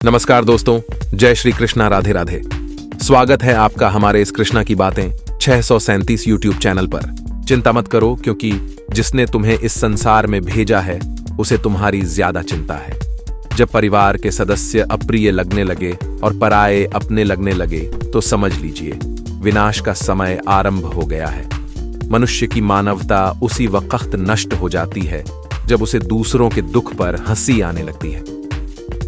नमस्कार दोस्तों, जय श्री कृष्णा, राधे राधे। स्वागत है आपका हमारे इस कृष्णा की बातें 637 यूट्यूब चैनल पर। चिंता मत करो, क्योंकि जिसने तुम्हें इस संसार में भेजा है उसे तुम्हारी ज्यादा चिंता है। जब परिवार के सदस्य अप्रिय लगने लगे और पराये अपने लगने लगे तो समझ लीजिए विनाश का समय आरंभ हो गया है। मनुष्य की मानवता उसी वक्त नष्ट हो जाती है जब उसे दूसरों के दुख पर हंसी आने लगती है।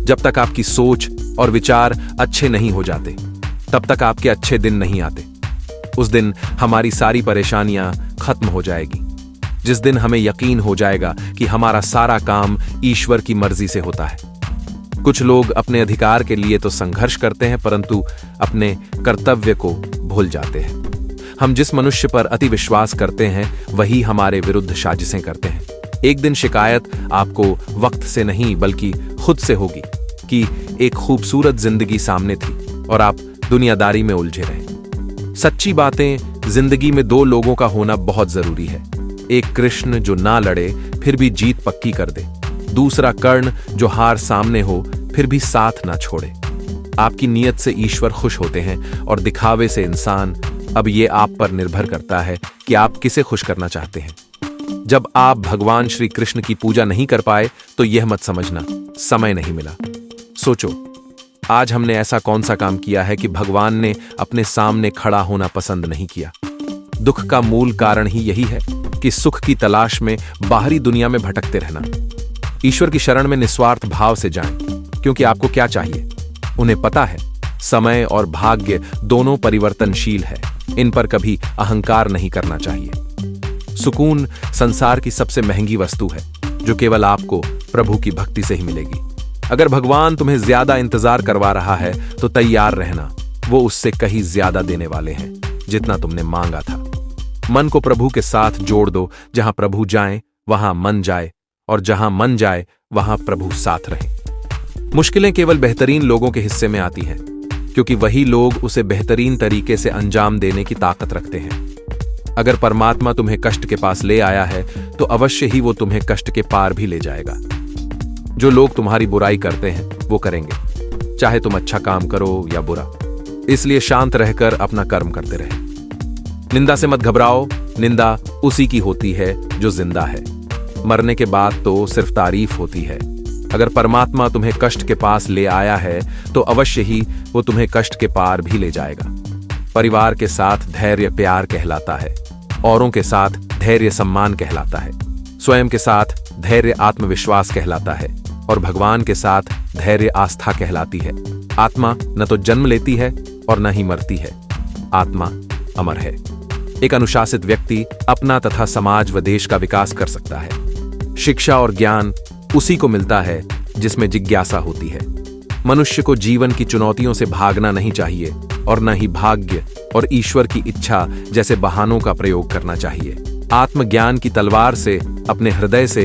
जब तक आपकी सोच और विचार अच्छे नहीं हो जाते तब तक आपके अच्छे दिन नहीं आते। उस दिन हमारी सारी परेशानियां खत्म हो जाएगी, जिस दिन हमें यकीन हो जाएगा कि हमारा सारा काम ईश्वर की मर्जी से होता है। कुछ लोग अपने अधिकार के लिए तो संघर्ष करते हैं, परंतु अपने कर्तव्य को भूल जाते हैं। हम जिस मनुष्य पर अति विश्वास करते हैं वही हमारे विरुद्ध साजिशें करते हैं। एक दिन शिकायत आपको वक्त से नहीं बल्कि खुद से होगी कि एक खूबसूरत जिंदगी सामने थी और आप दुनियादारी में उलझे रहे। सच्ची बातें जिंदगी में दो लोगों का होना बहुत जरूरी है। एक कृष्ण जो ना लड़े फिर भी जीत पक्की कर दे, दूसरा कर्ण जो हार सामने हो फिर भी साथ ना छोड़े। आपकी नीयत से ईश्वर खुश होते हैं और दिखावे से इंसान। अब ये आप पर निर्भर करता है कि आप किसे खुश करना चाहते हैं। जब आप भगवान श्री कृष्ण की पूजा नहीं कर पाए तो यह मत समझना समय नहीं मिला। सोचो, आज हमने ऐसा कौन सा काम किया है कि भगवान ने अपने सामने खड़ा होना पसंद नहीं किया। दुख का मूल कारण ही यही है कि सुख की तलाश में बाहरी दुनिया में भटकते रहना। ईश्वर की शरण में निस्वार्थ भाव से जाएं, क्योंकि आपको क्या चाहिए उन्हें पता है। समय और भाग्य दोनों परिवर्तनशील है, इन पर कभी अहंकार नहीं करना चाहिए। सुकून संसार की सबसे महंगी वस्तु है जो केवल आपको प्रभु की भक्ति से ही मिलेगी। अगर भगवान तुम्हें ज्यादा इंतजार करवा रहा है तो तैयार रहना, वो उससे कहीं ज्यादा देने वाले हैं जितना तुमने मांगा था। मन को प्रभु के साथ जोड़ दो। जहां प्रभु जाए वहां मन जाए, और जहां मन जाए वहां प्रभु साथ रहे। मुश्किलें केवल बेहतरीन लोगों के हिस्से में आती हैं, क्योंकि वही लोग उसे बेहतरीन तरीके से अंजाम देने की ताकत रखते हैं। अगर परमात्मा तुम्हें कष्ट के पास ले आया है तो अवश्य ही वो तुम्हें कष्ट के पार भी ले जाएगा। जो लोग तुम्हारी बुराई करते हैं वो करेंगे, चाहे तुम अच्छा काम करो या बुरा। इसलिए शांत रहकर अपना कर्म करते रहे। निंदा से मत घबराओ, निंदा उसी की होती है जो जिंदा है। मरने के बाद तो सिर्फ तारीफ होती है। अगर परमात्मा तुम्हें कष्ट के पास ले आया है तो अवश्य ही वो तुम्हें कष्ट के पार भी ले जाएगा। परिवार के साथ धैर्य प्यार कहलाता है, औरों के साथ धैर्य सम्मान कहलाता है, स्वयं के साथ धैर्य आत्मविश्वास कहलाता है, और भगवान के साथ धैर्य आस्था कहलाती है। आत्मा न तो जन्म लेती है और न ही मरती है, आत्मा अमर है। एक अनुशासित व्यक्ति अपना तथा समाज व देश का विकास कर सकता है। शिक्षा और ज्ञान उसी को मिलता है जिसमें जिज्ञासा होती है। मनुष्य को जीवन की चुनौतियों से भागना नहीं चाहिए और न ही भाग्य और ईश्वर की इच्छा जैसे बहानों का प्रयोग करना चाहिए। आत्मज्ञान की तलवार से अपने हृदय से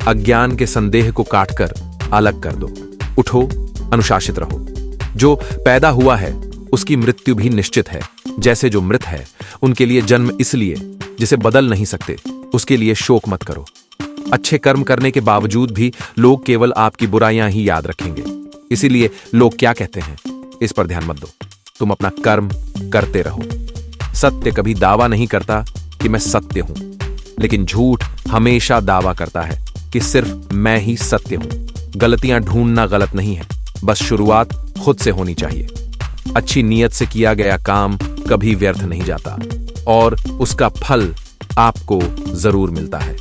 अज्ञान के संदेह को काटकर अलग कर दो। उठो, अनुशासित रहो। जो पैदा हुआ है उसकी मृत्यु भी निश्चित है। जैसे जो मृत है उनके लिए जन्म इसलिए जिसे बदल नहीं सकते, उसके लिए शोक मत करो। अच्छे कर्म करने के बावजूद भी लोग केवल आपकी बुराइयां ही याद रखेंगे। इसीलिए लोग क्या कहते हैं इस पर ध्यान मत दो, तुम अपना कर्म करते रहो। सत्य कभी दावा नहीं करता कि मैं सत्य हूं, लेकिन झूठ हमेशा दावा करता है कि सिर्फ मैं ही सत्य हूं। गलतियां ढूंढना गलत नहीं है, बस शुरुआत खुद से होनी चाहिए। अच्छी नीयत से किया गया काम कभी व्यर्थ नहीं जाता और उसका फल आपको जरूर मिलता है,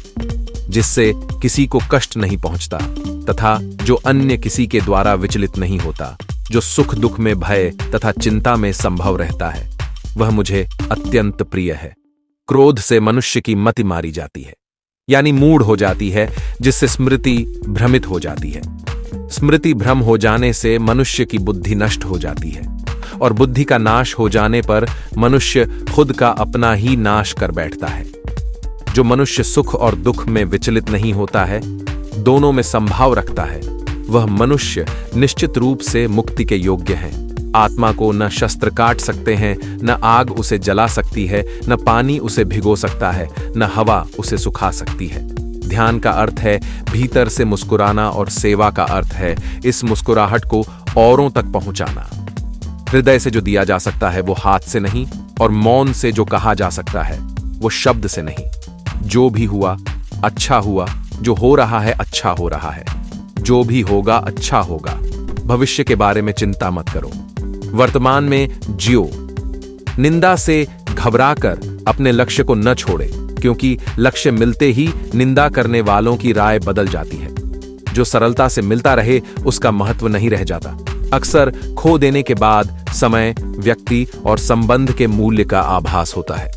जिससे किसी को कष्ट नहीं पहुंचता तथा जो अन्य किसी के द्वारा विचलित नहीं होता, जो सुख दुख में भय तथा चिंता में संभव रहता है, वह मुझे अत्यंत प्रिय है। क्रोध से मनुष्य की मति मारी जाती है, यानी मूढ़ हो जाती है, जिससे स्मृति भ्रमित हो जाती है। स्मृति भ्रम हो जाने से मनुष्य की बुद्धि नष्ट हो जाती है, और बुद्धि का नाश हो जाने पर मनुष्य खुद का अपना ही नाश कर बैठता है। जो मनुष्य सुख और दुख में विचलित नहीं होता है, दोनों में संभाव रखता है, वह मनुष्य निश्चित रूप से मुक्ति के योग्य है। आत्मा को न शस्त्र काट सकते हैं, न आग उसे जला सकती है, न पानी उसे भिगो सकता है, न हवा उसे सुखा सकती है। ध्यान का अर्थ है भीतर से मुस्कुराना और सेवा का अर्थ है इस मुस्कुराहट को औरों तक पहुंचाना। हृदय से जो दिया जा सकता है वो हाथ से नहीं, और मौन से जो कहा जा सकता है वो शब्द से नहीं। जो भी हुआ अच्छा हुआ, जो हो रहा है अच्छा हो रहा है, जो भी होगा अच्छा होगा। भविष्य के बारे में चिंता मत करो, वर्तमान में जियो। निंदा से घबराकर अपने लक्ष्य को न छोड़े, क्योंकि लक्ष्य मिलते ही निंदा करने वालों की राय बदल जाती है। जो सरलता से मिलता रहे उसका महत्व नहीं रह जाता। अक्सर खो देने के बाद समय, व्यक्ति और संबंध के मूल्य का आभास होता है।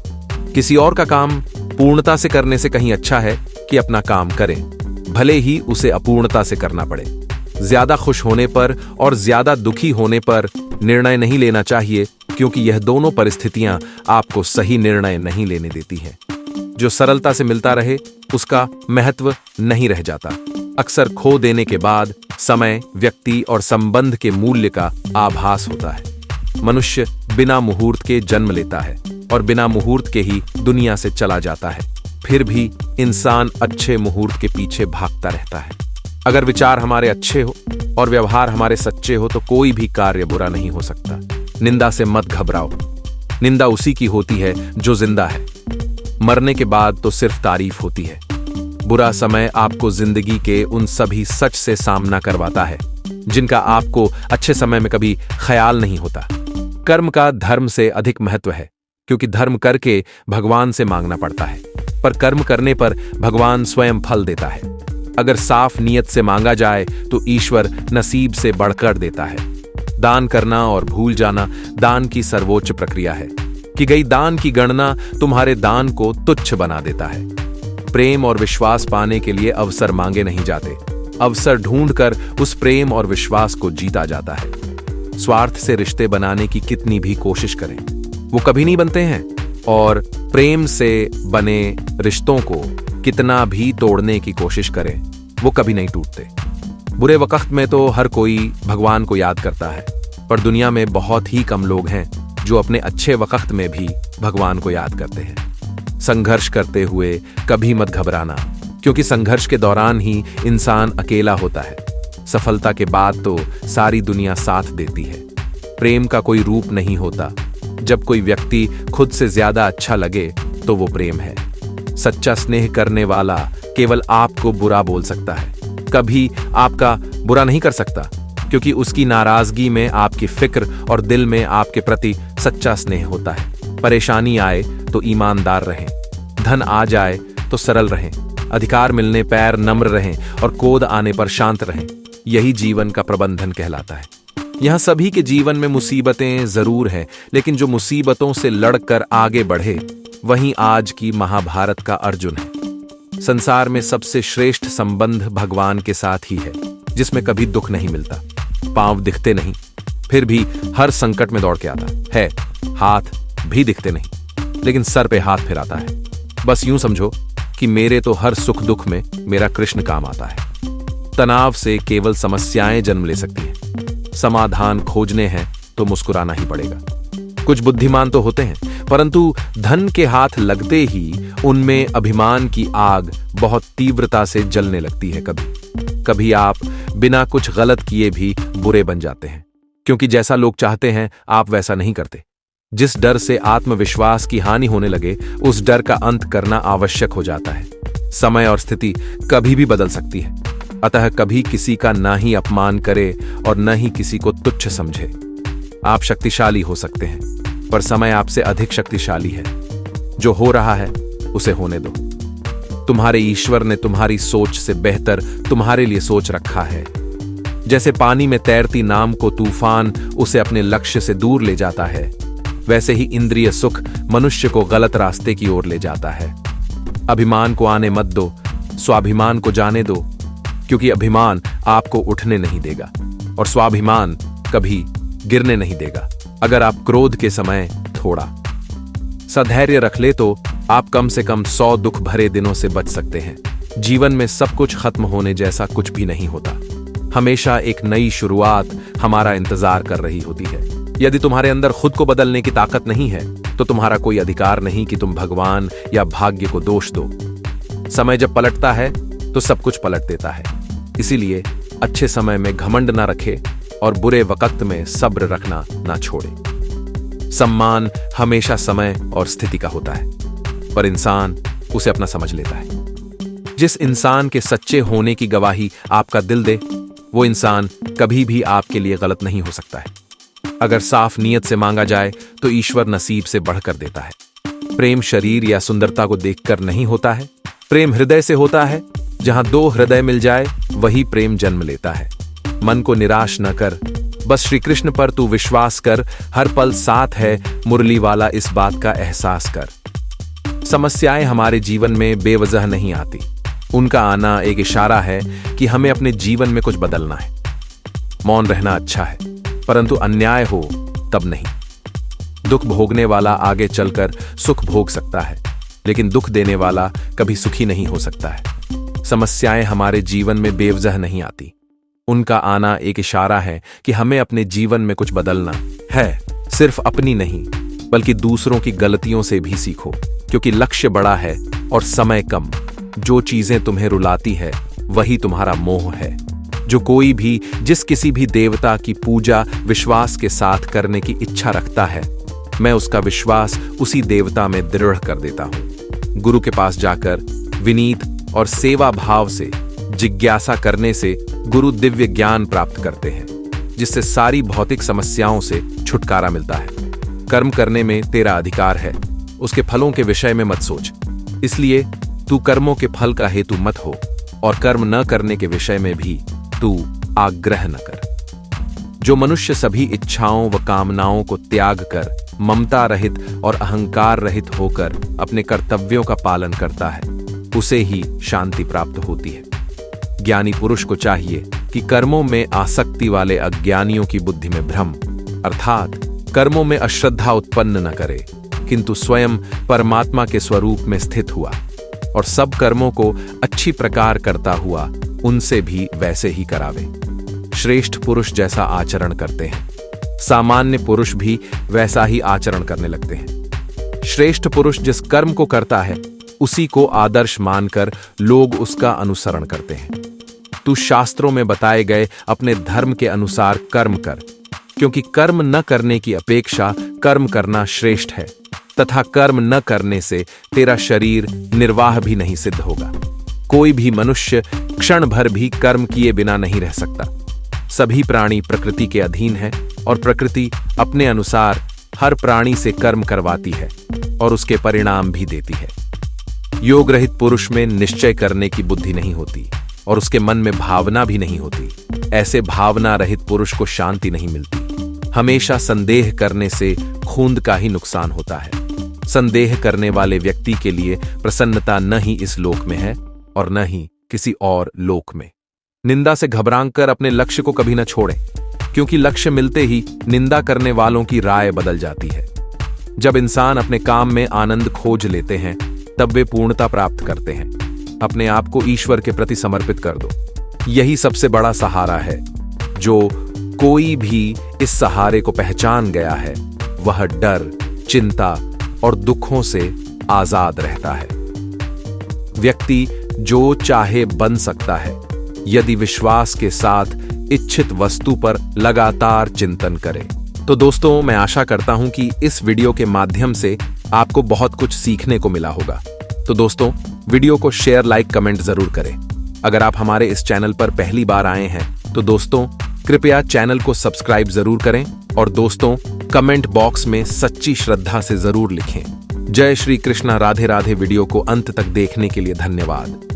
किसी और का काम पूर्णता से करने से कहीं अच्छा है कि अपना काम करें, भले ही उसे अपूर्णता से करना पड़े। ज्यादा खुश होने पर और ज्यादा दुखी होने पर निर्णय नहीं लेना चाहिए, क्योंकि यह दोनों परिस्थितियां आपको सही निर्णय नहीं लेने देती हैं। जो सरलता से मिलता रहे उसका महत्व नहीं रह जाता। अक्सर खो देने के बाद समय, व्यक्ति और संबंध के मूल्य का आभास होता है। मनुष्य बिना मुहूर्त के जन्म लेता है और बिना मुहूर्त के ही दुनिया से चला जाता है। फिर भी इंसान अच्छे मुहूर्त के पीछे भागता रहता है। अगर विचार हमारे अच्छे हो और व्यवहार हमारे सच्चे हो तो कोई भी कार्य बुरा नहीं हो सकता। निंदा से मत घबराओ। निंदा उसी की होती है जो जिंदा है। मरने के बाद तो सिर्फ तारीफ होती है। बुरा समय आपको जिंदगी के उन सभी सच से सामना करवाता है जिनका आपको अच्छे समय में कभी ख्याल नहीं होता। कर्म का धर्म से अधिक महत्व है, क्योंकि धर्म करके भगवान से मांगना पड़ता है, पर कर्म करने पर भगवान स्वयं फल देता है। अगर साफ नियत से मांगा जाए तो ईश्वर नसीब से बढ़कर देता है। दान करना और भूल जाना दान की सर्वोच्च प्रक्रिया है। कि गई दान की गणना तुम्हारे दान को तुच्छ बना देता है। प्रेम और विश्वास पाने के लिए अवसर मांगे नहीं जाते, अवसर ढूंढकर उस प्रेम और विश्वास को जीता जाता है। स्वार्थ से रिश्ते बनाने की कितनी भी कोशिश करें, वो कभी नहीं बनते हैं, और प्रेम से बने रिश्तों को कितना भी तोड़ने की कोशिश करें वो कभी नहीं टूटते। बुरे वक्त में तो हर कोई भगवान को याद करता है, पर दुनिया में बहुत ही कम लोग हैं जो अपने अच्छे वक्त में भी भगवान को याद करते हैं। संघर्ष करते हुए कभी मत घबराना, क्योंकि संघर्ष के दौरान ही इंसान अकेला होता है। सफलता के बाद तो सारी दुनिया साथ देती है। प्रेम का कोई रूप नहीं होता। जब कोई व्यक्ति खुद से ज्यादा अच्छा लगे तो वो प्रेम है। सच्चा स्नेह करने वाला केवल आपको बुरा बोल सकता है, कभी आपका बुरा नहीं कर सकता, क्योंकि उसकी नाराजगी में आपकी फिक्र और दिल में आपके प्रति सच्चा स्नेह होता है। परेशानी आए तो ईमानदार रहें, धन आ जाए तो सरल रहें, अधिकार मिलने पैर नम्र रहें और क्रोध आने पर शांत रहें। यही जीवन का प्रबंधन कहलाता है। यहाँ सभी के जीवन में मुसीबतें जरूर हैं, लेकिन जो मुसीबतों से लड़कर आगे बढ़े वहीं आज की महाभारत का अर्जुन है। संसार में सबसे श्रेष्ठ संबंध भगवान के साथ ही है, जिसमें कभी दुख नहीं मिलता। पांव दिखते नहीं, फिर भी हर संकट में दौड़ के आता है। हाथ भी दिखते नहीं, लेकिन सर पे हाथ फिराता है। बस यूं समझो कि मेरे तो हर सुख दुख में मेरा कृष्ण काम आता है। तनाव से केवल समस्याएं जन्म ले सकती हैं। समाधान खोजने हैं तो मुस्कुराना ही पड़ेगा। कुछ बुद्धिमान तो होते हैं, परंतु धन के हाथ लगते ही उनमें अभिमान की आग बहुत तीव्रता से जलने लगती है। कभी आप बिना कुछ गलत किए भी बुरे बन जाते हैं, क्योंकि जैसा लोग चाहते हैं आप वैसा नहीं करते। जिस डर से आत्मविश्वास की हानि होने लगे, उस डर का अंत करना आवश्यक हो जाता है। समय और स्थिति कभी भी बदल सकती है, अतः कभी किसी का ना ही अपमान करे और न ही किसी को तुच्छ समझे। आप शक्तिशाली हो सकते हैं, पर समय आपसे अधिक शक्तिशाली है। जो हो रहा है उसे होने दो। तुम्हारे ईश्वर ने तुम्हारी सोच से बेहतर तुम्हारे लिए सोच रखा है। जैसे पानी में तैरती नाव को तूफान उसे अपने लक्ष्य से दूर ले जाता है, वैसे ही इंद्रिय सुख मनुष्य को गलत रास्ते की ओर ले जाता है। अभिमान को आने मत दो, स्वाभिमान को जाने दो, क्योंकि अभिमान आपको उठने नहीं देगा और स्वाभिमान कभी गिरने नहीं देगा। अगर आप क्रोध के समय थोड़ा सधैर्य रख ले तो आप कम से कम 100 दुख भरे दिनों से बच सकते हैं। जीवन में सब कुछ खत्म होने जैसा कुछ भी नहीं होता। हमेशा एक नई शुरुआत हमारा इंतजार कर रही होती है। यदि तुम्हारे अंदर खुद को बदलने की ताकत नहीं है तो तुम्हारा कोई अधिकार नहीं कि तुम भगवान या भाग्य को दोष दो। समय जब पलटता है तो सब कुछ पलट देता है। इसीलिए अच्छे समय में घमंड ना रखे और बुरे वक्त में सब्र रखना ना छोड़े। सम्मान हमेशा समय और स्थिति का होता है, पर इंसान उसे अपना समझ लेता है। जिस इंसान के सच्चे होने की गवाही आपका दिल दे, वो इंसान कभी भी आपके लिए गलत नहीं हो सकता है। अगर साफ नीयत से मांगा जाए तो ईश्वर नसीब से बढ़कर देता है। प्रेम शरीर या सुंदरता को देखकर नहीं होता है, प्रेम हृदय से होता है। जहां दो हृदय मिल जाए वही प्रेम जन्म लेता है। मन को निराश न कर, बस श्री कृष्ण पर तू विश्वास कर। हर पल साथ है मुरली वाला, इस बात का एहसास कर। समस्याएं हमारे जीवन में बेवजह नहीं आती, उनका आना एक इशारा है कि हमें अपने जीवन में कुछ बदलना है। मौन रहना अच्छा है, परंतु अन्याय हो तब नहीं। दुख भोगने वाला आगे चलकर सुख भोग सकता है, लेकिन दुख देने वाला कभी सुखी नहीं हो सकता है। समस्याएं हमारे जीवन में बेवजह नहीं आती, उनका आना एक इशारा है कि हमें अपने जीवन में कुछ बदलना है। सिर्फ अपनी नहीं, बल्कि दूसरों की गलतियों से भी सीखो, क्योंकि लक्ष्य बड़ा है और समय कम। जो चीजें तुम्हें रुलाती है वही तुम्हारा मोह है। जो कोई भी जिस किसी भी देवता की पूजा विश्वास के साथ करने की इच्छा रखता है, मैं उसका विश्वास उसी देवता में दृढ़ कर देता हूं। गुरु के पास जाकर विनीत और सेवा भाव से जिज्ञासा करने से गुरु दिव्य ज्ञान प्राप्त करते हैं, जिससे सारी भौतिक समस्याओं से छुटकारा मिलता है। कर्म करने में तेरा अधिकार है, उसके फलों के विषय में मत सोच। इसलिए तू कर्मों के फल का हेतु मत हो, और कर्म न करने के विषय में भी तू आग्रह न कर। जो मनुष्य सभी इच्छाओं व कामनाओं को त्याग कर ममता रहित और अहंकार रहित होकर अपने कर्तव्यों का पालन करता है, उसे ही शांति प्राप्त होती है। ज्ञानी पुरुष को चाहिए कि कर्मों में आसक्ति वाले अज्ञानियों की बुद्धि में भ्रम अर्थात कर्मों में अश्रद्धा उत्पन्न न करे, किंतु स्वयं परमात्मा के स्वरूप में स्थित हुआ और सब कर्मों को अच्छी प्रकार करता हुआ उनसे भी वैसे ही करावे। श्रेष्ठ पुरुष जैसा आचरण करते हैं, सामान्य पुरुष भी वैसा ही आचरण करने लगते हैं। श्रेष्ठ पुरुष जिस कर्म को करता है उसी को आदर्श मानकर लोग उसका अनुसरण करते हैं। तू शास्त्रों में बताए गए अपने धर्म के अनुसार कर्म कर, क्योंकि कर्म न करने की अपेक्षा कर्म करना श्रेष्ठ है, तथा कर्म न करने से तेरा शरीर निर्वाह भी नहीं सिद्ध होगा। कोई भी मनुष्य क्षण भर भी कर्म किए बिना नहीं रह सकता। सभी प्राणी प्रकृति के अधीन है और प्रकृति अपने अनुसार हर प्राणी से कर्म करवाती है और उसके परिणाम भी देती है। योग रहित पुरुष में निश्चय करने की बुद्धि नहीं होती और उसके मन में भावना भी नहीं होती। ऐसे भावना रहित पुरुष को शांति नहीं मिलती। हमेशा संदेह करने से खूंद का ही नुकसान होता है। संदेह करने वाले व्यक्ति के लिए प्रसन्नता न ही इस लोक में है और न ही किसी और लोक में। निंदा से घबराकर अपने लक्ष्य को कभी न छोड़ें, क्योंकि लक्ष्य मिलते ही निंदा करने वालों की राय बदल जाती है। जब इंसान अपने काम में आनंद खोज लेते हैं तब वे पूर्णता प्राप्त करते हैं। अपने आप को ईश्वर के प्रति समर्पित कर दो, यही सबसे बड़ा सहारा है। जो कोई भी इस सहारे को पहचान गया है वह डर, चिंता और दुखों से आजाद रहता है। व्यक्ति जो चाहे बन सकता है यदि विश्वास के साथ इच्छित वस्तु पर लगातार चिंतन करे। तो दोस्तों, मैं आशा करता हूं कि इस वीडियो के माध्यम से आपको बहुत कुछ सीखने को मिला होगा। तो दोस्तों, वीडियो को शेयर, लाइक, कमेंट जरूर करें। अगर आप हमारे इस चैनल पर पहली बार आए हैं तो दोस्तों कृपया चैनल को सब्सक्राइब जरूर करें और दोस्तों कमेंट बॉक्स में सच्ची श्रद्धा से जरूर लिखें। जय श्री कृष्णा, राधे राधे। वीडियो को अंत तक देखने के लिए धन्यवाद।